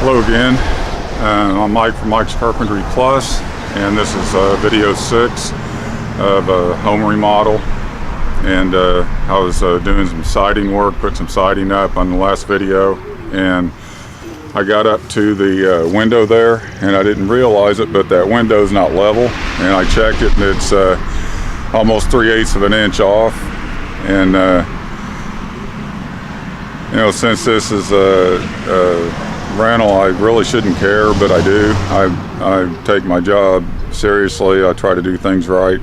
Hello again, I'm Mike from MikesCarpentryPlus, and this is video 6 of a home remodel. And I was doing some siding work, put some siding up on the last video, and I got up to the window there and I didn't realize it, but that window is not level, and I checked it and it's almost 3/8 of an inch off. And you know, since this is a rental, I really shouldn't care, but I do. I take my job seriously. I try to do things right.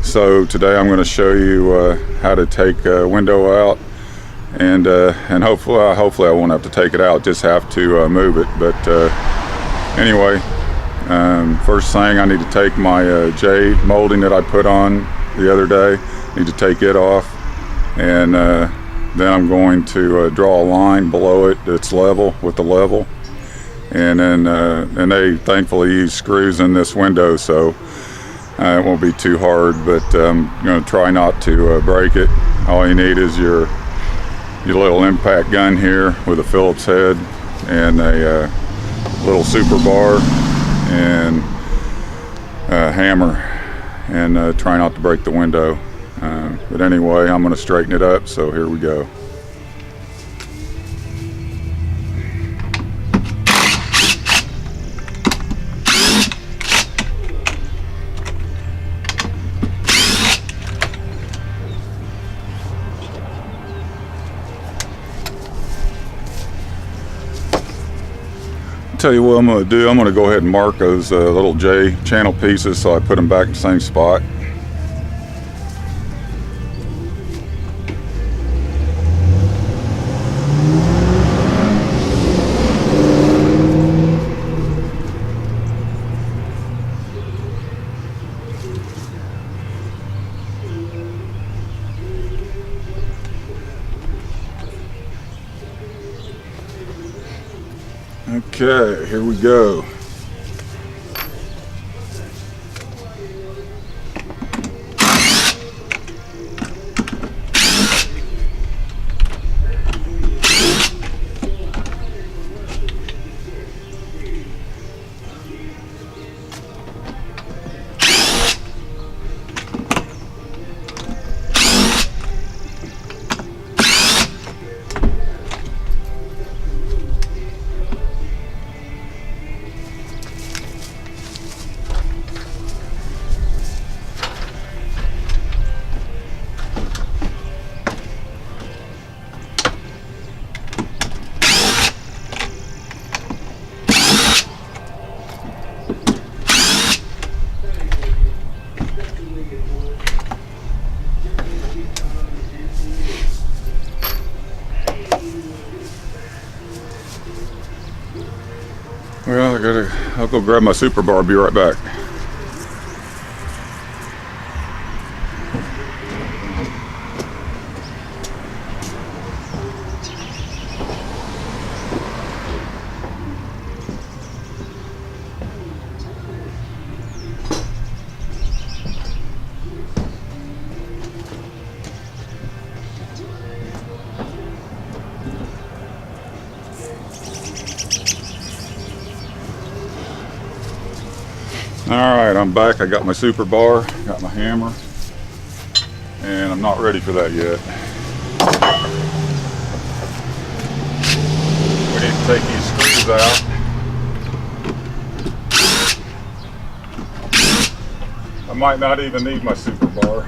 So today I'm going to show you how to take a window out, and hopefully I won't have to take it out, just have to move it. But anyway, first thing, I need to take my jade molding that I put on the other day. Need to take it off, and then I'm going to draw a line below it that's level with the level, and then and they thankfully use screws in this window, so it won't be too hard, but I'm going to try not to break it. All you need is your little impact gun here with a Phillips head and a little super bar and a hammer, and try not to break the window. But anyway, I'm going to straighten it up, so here we go. Tell you what I'm going to do. I'm going to go ahead and mark those little J channel pieces so I put them back in the same spot. Okay, here we go. Well, I'll go grab my super bar, be right back. Alright, I'm back. I got my super bar, got my hammer, and I'm not ready for that yet. We need to take these screws out. I might not even need my super bar.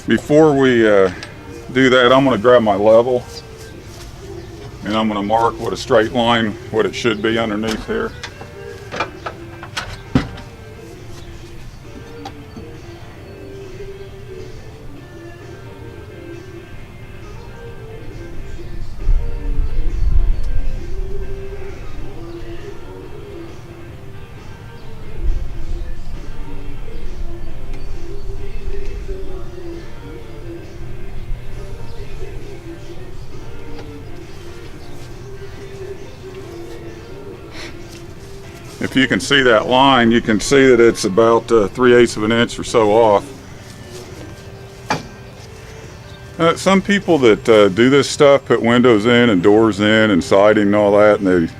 Before we do that, I'm going to grab my level, and I'm going to mark what a straight line, what it should be underneath here. If you can see that line, you can see that it's about 3/8 of an inch or so off. Some people that do this stuff put windows in and doors in and siding and all that, and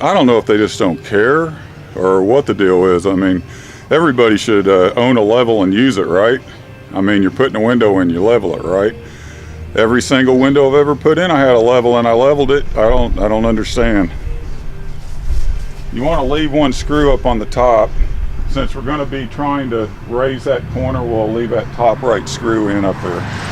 I don't know if they just don't care or what the deal is. I mean, everybody should own a level and use it, right? I mean, you're putting a window in, you level it, right? Every single window I've ever put in, I had a level and I leveled it. I don't understand. You want to leave one screw up on the top. Since we're going to be trying to raise that corner, we'll leave that top right screw in up there.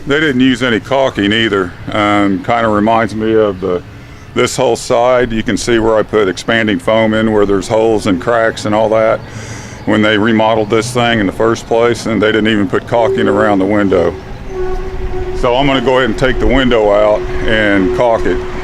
They didn't use any caulking either. Kind of reminds me of this whole side. You can see where I put expanding foam in where there's holes and cracks and all that when they remodeled this thing in the first place, and they didn't even put caulking around the window. So I'm going to go ahead and take the window out and caulk it.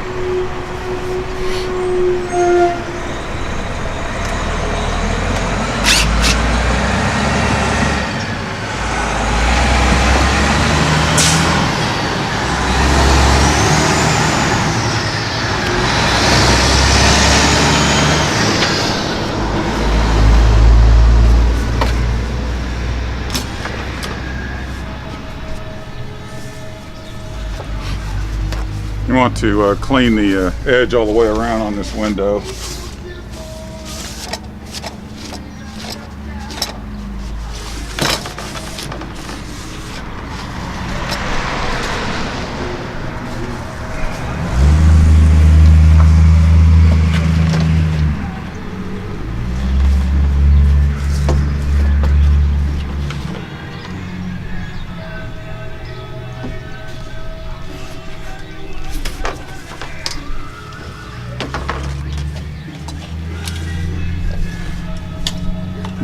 You want to clean the edge all the way around on this window.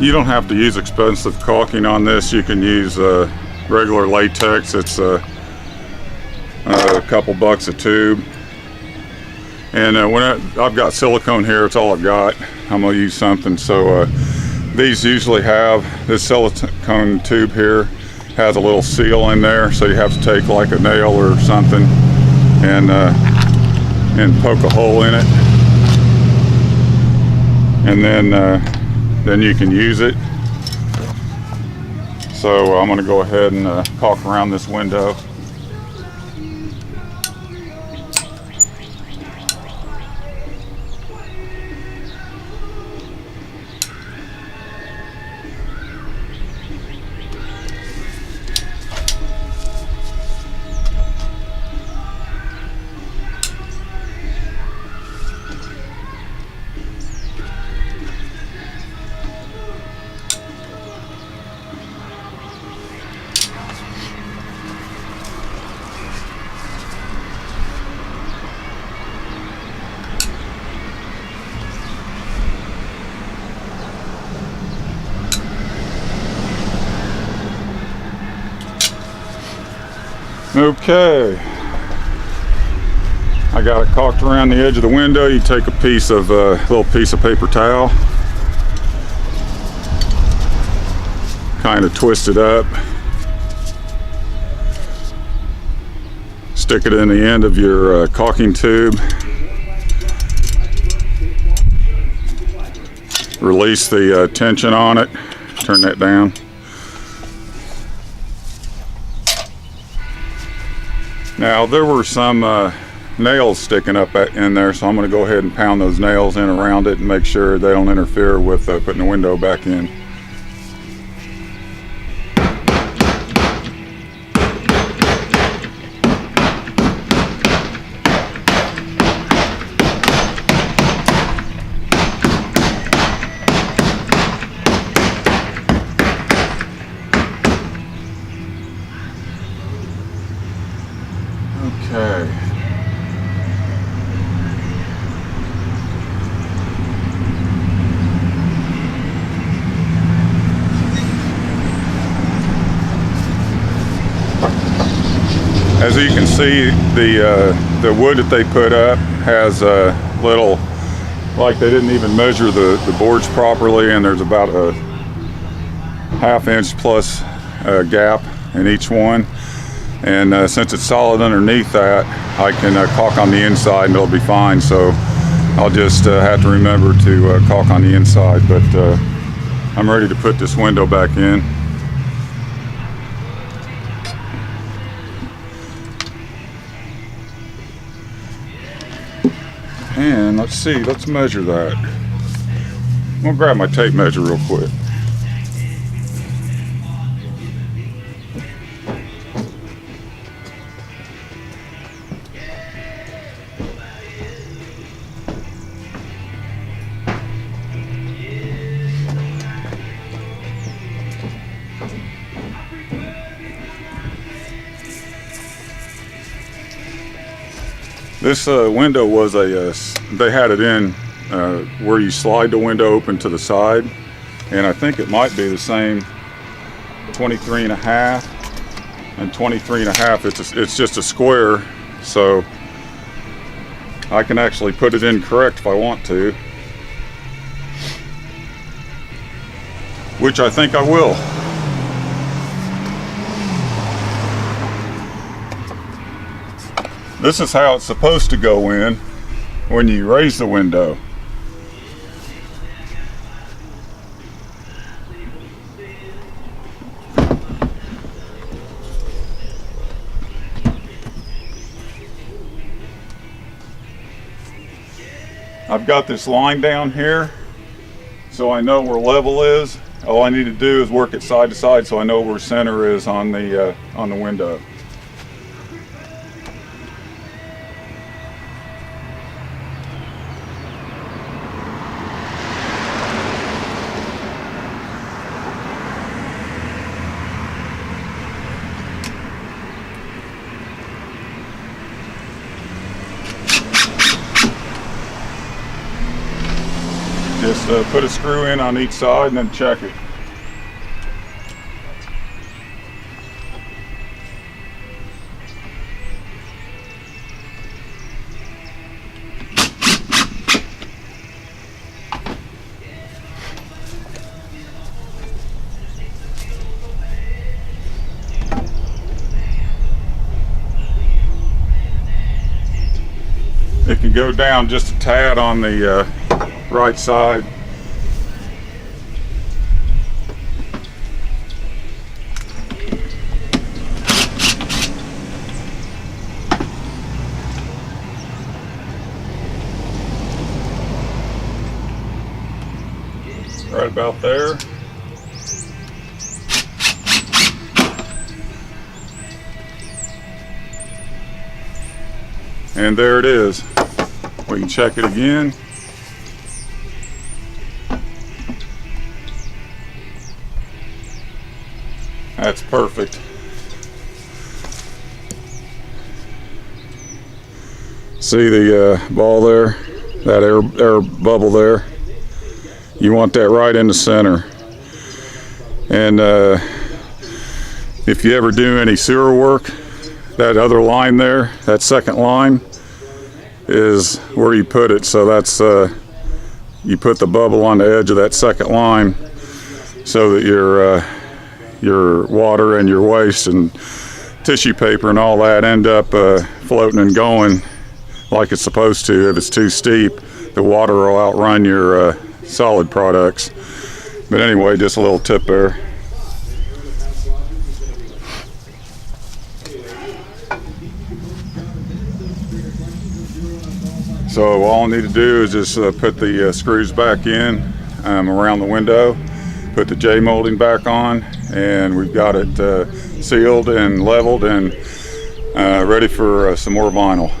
You don't have to use expensive caulking on this. You can use regular latex. It's a couple bucks a tube. And when I've got silicone here, it's all I've got. I'm gonna use something. So these usually have, this silicone tube here has a little seal in there, so you have to take like a nail or something and poke a hole in it, and then you can use it. So I'm going to go ahead and caulk around this window. Okay, I got it caulked around the edge of the window. You take a little piece of paper towel, kind of twist it up, stick it in the end of your caulking tube, release the tension on it, turn that down. Now there were some nails sticking up in there, so I'm going to go ahead and pound those nails in around it and make sure they don't interfere with putting the window back in. As you can see, the wood that they put up has a little, like they didn't even measure the boards properly, and there's about a ½ inch plus gap in each one. And since it's solid underneath that, I can caulk on the inside and it'll be fine. So I'll just have to remember to caulk on the inside. But I'm ready to put this window back in. And let's see, let's measure that. I'm gonna grab my tape measure real quick. This window was they had it in where you slide the window open to the side, and I think it might be the same 23.5 and 23.5. It's just a square, so I can actually put it in correct if I want to, which I think I will. This is how it's supposed to go in when you raise the window. I've got this line down here, so I know where level is. All I need to do is work it side to side so I know where center is on the window. Just put a screw in on each side and then check it. It can go down just a tad on the right side. Right about there. And there it is. We can check it again. That's perfect. See the ball there? That air bubble there? You want that right in the center. And if you ever do any sewer work, that other line there, that second line, is where you put it. So that's you put the bubble on the edge of that second line so that your water and your waste and tissue paper and all that end up floating and going like it's supposed to. If it's too steep, the water will outrun your solid products. But anyway, just a little tip there. So all I need to do is just put the screws back in around the window, put the J molding back on, and we've got it sealed and leveled and ready for some more vinyl.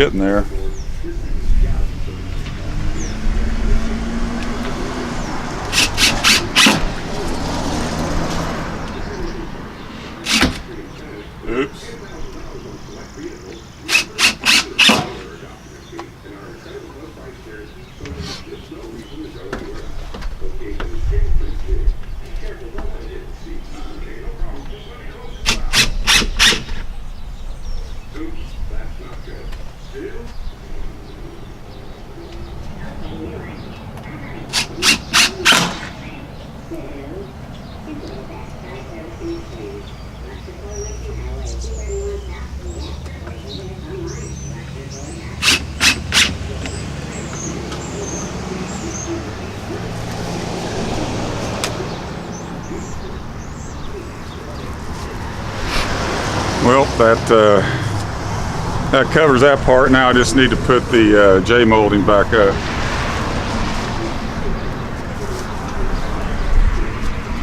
getting there. Oops. Well, that covers that part. Now I just need to put the J molding back up.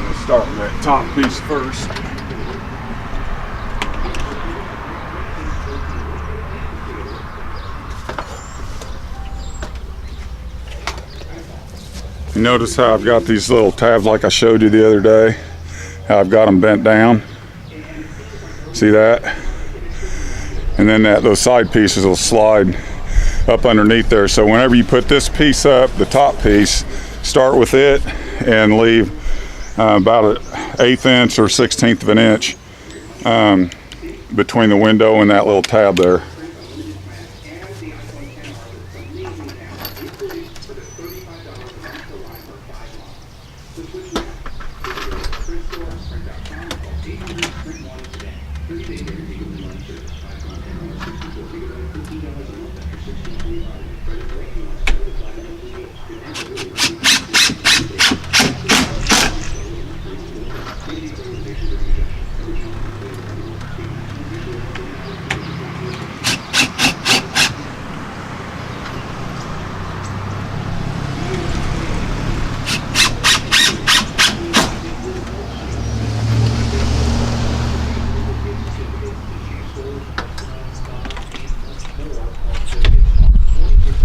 Let's start with that top piece first. You notice how I've got these little tabs like I showed you the other day? How I've got them bent down. See that? And then those side pieces will slide up underneath there. So whenever you put this piece up, the top piece, start with it and leave about an 1/8 inch or 1/16 of an inch between the window and that little tab there.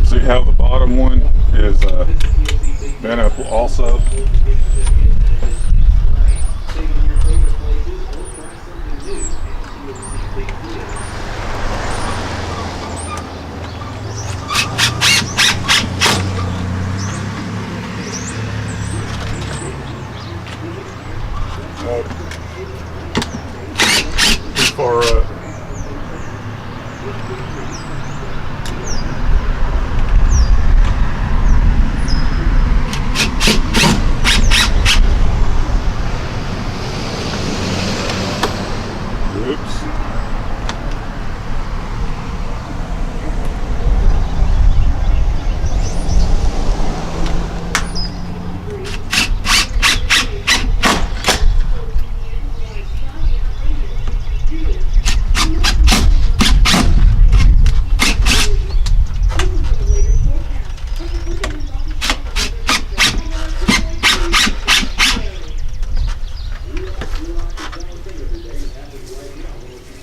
See how the bottom one is bent up also? Too far up.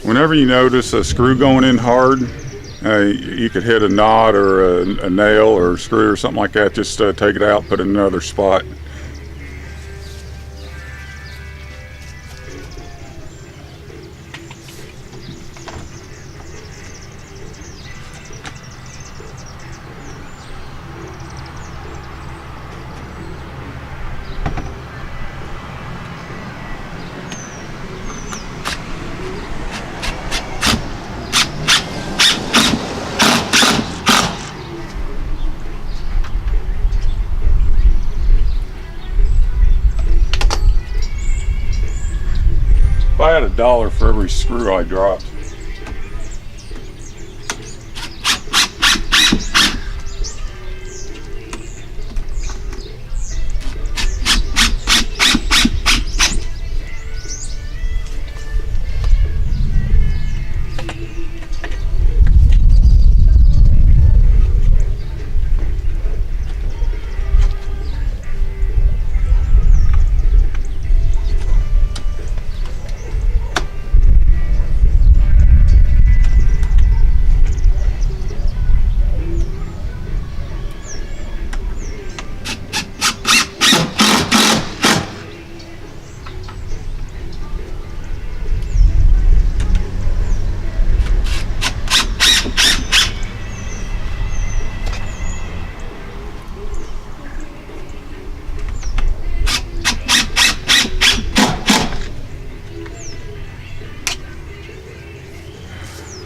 Whenever you notice a screw going in hard, you could hit a knot or a nail or a screw or something like that. Just take it out, put it in another spot. If I had $1 for every screw I dropped.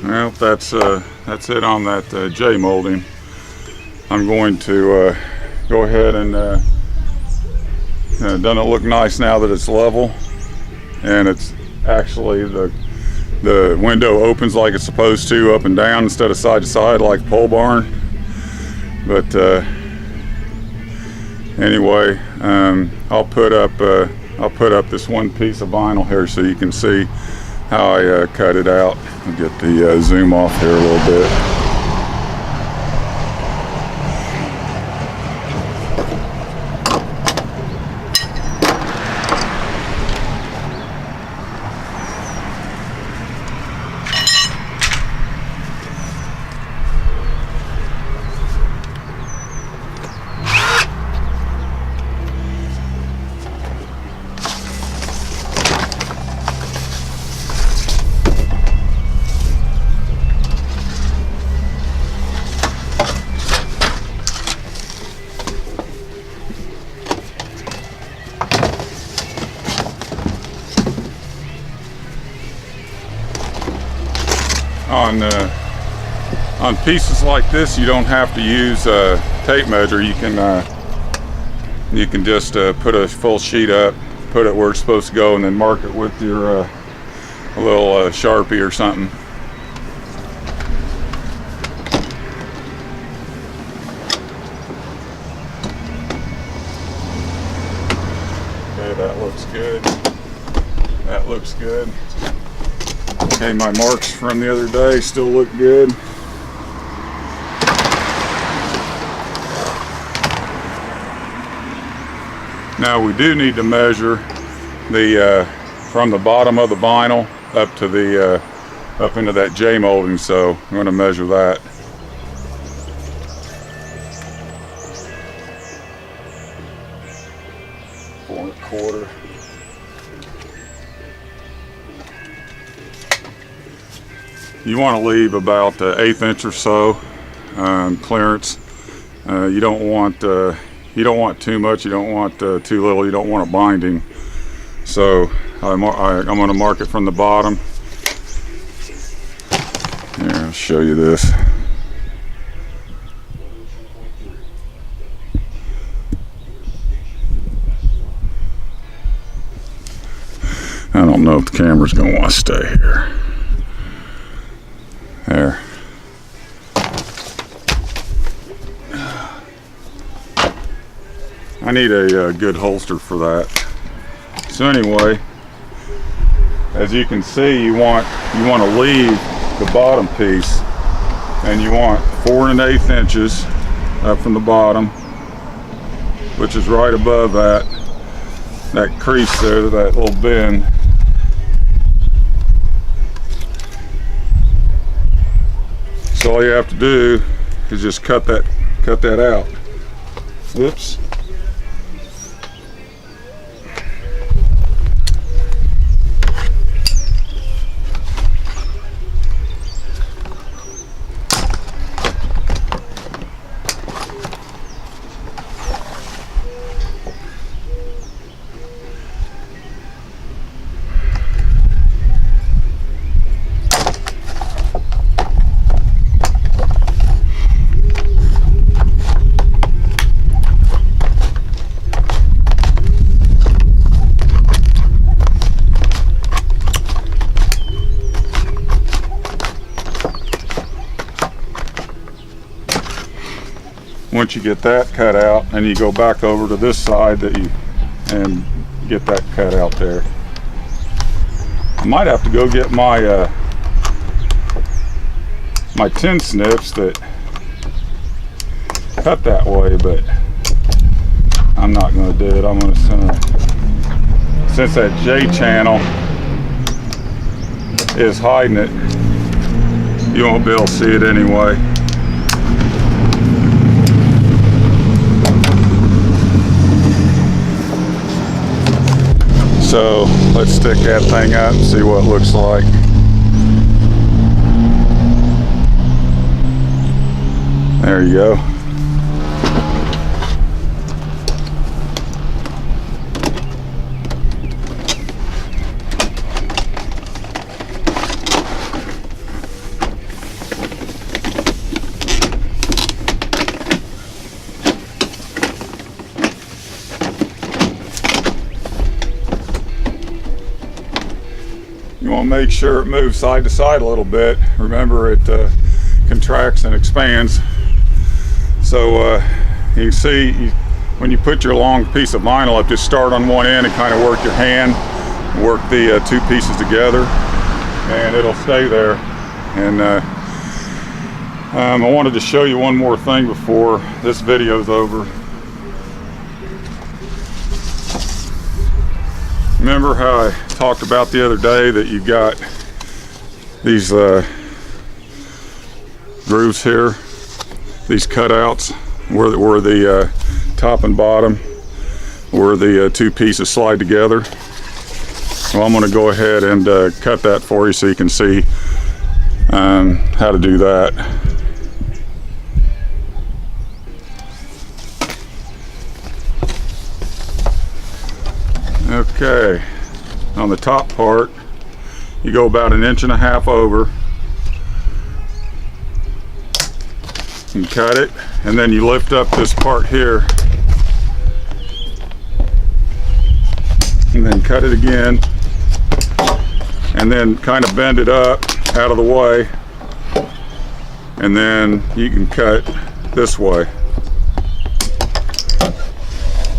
Well, that's it on that J molding. I'm going to go ahead and doesn't it look nice now that it's level, and it's actually the window opens like it's supposed to, up and down instead of side to side like a pole barn. But anyway, I'll put up this one piece of vinyl here so you can see how I cut it out. I'll get the zoom off here a little bit. On pieces like this, you don't have to use a tape measure. You can just put a full sheet up, put it where it's supposed to go, and then mark it with your a little Sharpie or something. Okay, that looks good. That looks good. Okay, my marks from the other day still look good. Now we do need to measure the from the bottom of the vinyl up to the up into that J molding, so I'm going to measure that. Four and a quarter. You want to leave about 1/8 inch or so clearance. You don't want too much. You don't want too little. You don't want a binding. So I'm going to mark it from the bottom. Here, I'll show you this. I don't know if the camera's going to want to stay here. There. I need a good holster for that. So anyway, as you can see, you want to leave the bottom piece, and you want 4 1/8 inches up from the bottom, which is right above that crease there, that little bend. So all you have to do is just cut that out. Oops. Once you get that cut out, and you go back over to this side and get that cut out there. I might have to go get my my tin snips that cut that way, but I'm not going to do it. I'm going to since that J channel is hiding it, you won't be able to see it anyway. So let's stick that thing up and see what it looks like. There you go. want to make sure it moves side to side a little bit. Remember, it contracts and expands. So you can see when you put your long piece of vinyl up, just start on one end and kind of work your hand, work the two pieces together, and it'll stay there. And I wanted to show you one more thing before this video's over. Remember how I talked about the other day that you got these grooves here, these cutouts where the top and bottom, where the two pieces slide together? Well, I'm going to go ahead and cut that for you so you can see how to do that. Okay, on the top part, you go about 1.5 inches over and cut it, and then you lift up this part here and then cut it again, and then kind of bend it up out of the way, and then you can cut this way.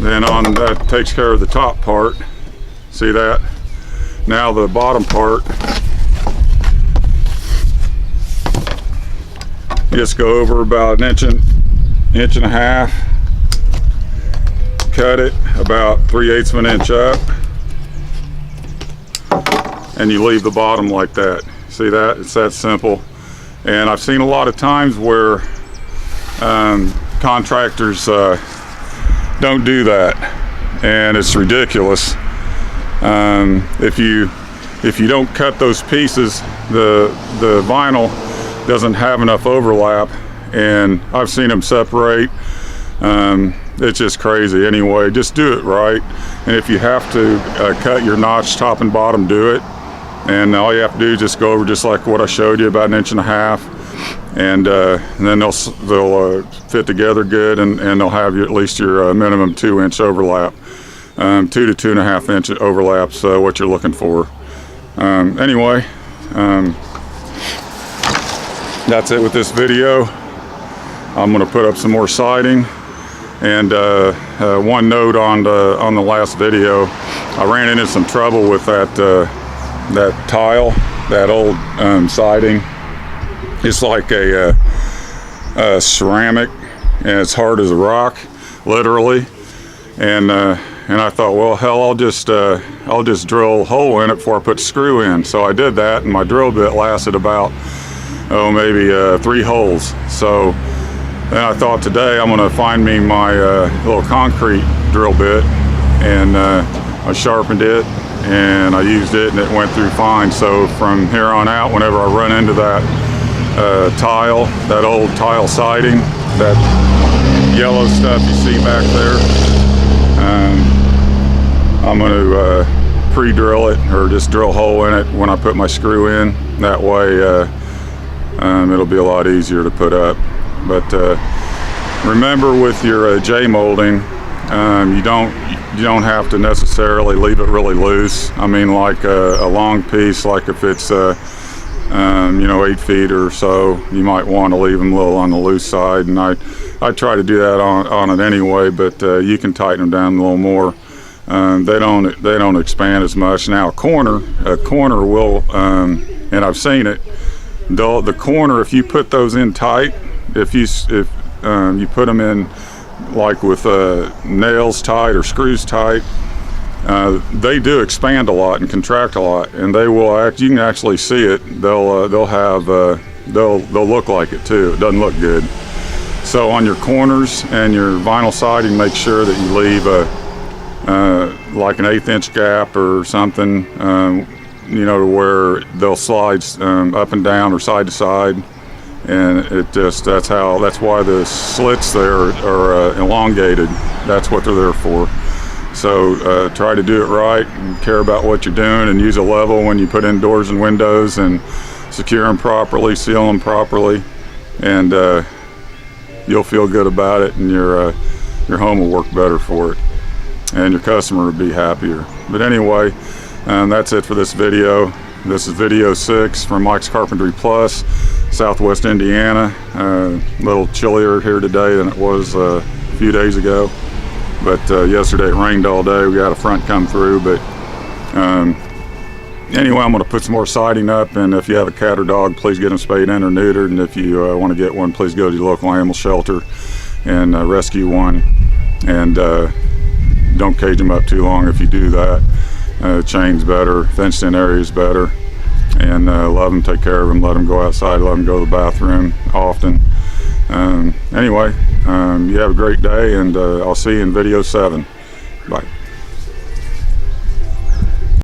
Then that takes care of the top part. See that? Now the bottom part, just go over about 1.5 inches, cut it about 3/8 of an inch up, and you leave the bottom like that. See that? It's that simple. And I've seen a lot of times where contractors don't do that, and it's ridiculous. If you don't cut those pieces, the vinyl doesn't have enough overlap, and I've seen them separate. It's just crazy. Anyway, just do it right, and if you have to cut your notch top and bottom, do it. And all you have to do is just go over just like what I showed you, about 1.5 inches, and then they'll fit together good, and they'll have at least your minimum 2-inch overlap, 2 to 2.5 inch overlaps, what you're looking for. Anyway, that's it with this video. I'm going to put up some more siding, and one note on the last video, I ran into some trouble with that tile, that old siding. It's like a ceramic, and it's hard as a rock, literally. And I thought, well, hell, I'll just drill a hole in it before I put the screw in. So I did that, and my drill bit lasted about maybe 3 holes. So then I thought, today I'm going to find me my little concrete drill bit, and I sharpened it, and I used it, and it went through fine. So from here on out, whenever I run into that tile, that old tile siding, that yellow stuff you see back there, I'm going to pre-drill it, or just drill a hole in it when I put my screw in. That way it'll be a lot easier to put up. But remember, with your J molding, you don't have to necessarily leave it really loose. I mean, like a long piece, like if it's 8 feet or so, you might want to leave them a little on the loose side, and I try to do that on it anyway, but you can tighten them down a little more. They don't expand as much. Now a corner will, and I've seen it, the corner, if you put those in tight, if you put them in like with nails tight or screws tight, they do expand a lot and contract a lot, and they will you can actually see it. They'll look like it too. It doesn't look good. So on your corners and your vinyl siding, make sure that you leave like an 1/8 inch gap or something, to where they'll slide up and down or side to side. And that's why the slits there are elongated. That's what they're there for. So try to do it right, and care about what you're doing, and use a level when you put in doors and windows, and secure them properly, seal them properly, and you'll feel good about it, and your home will work better for it, and your customer will be happier. But anyway, that's it for this video. This is video 6 from Mike's Carpentry Plus, Southwest Indiana. A little chillier here today than it was a few days ago. But yesterday it rained all day. We got a front come through. But anyway, I'm going to put some more siding up. And if you have a cat or dog, please get them spayed in or neutered. And if you want to get one, please go to your local animal shelter and rescue one. And don't cage them up too long if you do that. Chain's better, fenced in areas better, and love them, take care of them, let them go outside, let them go to the bathroom often. Anyway, you have a great day, and I'll see you in video 7. Bye.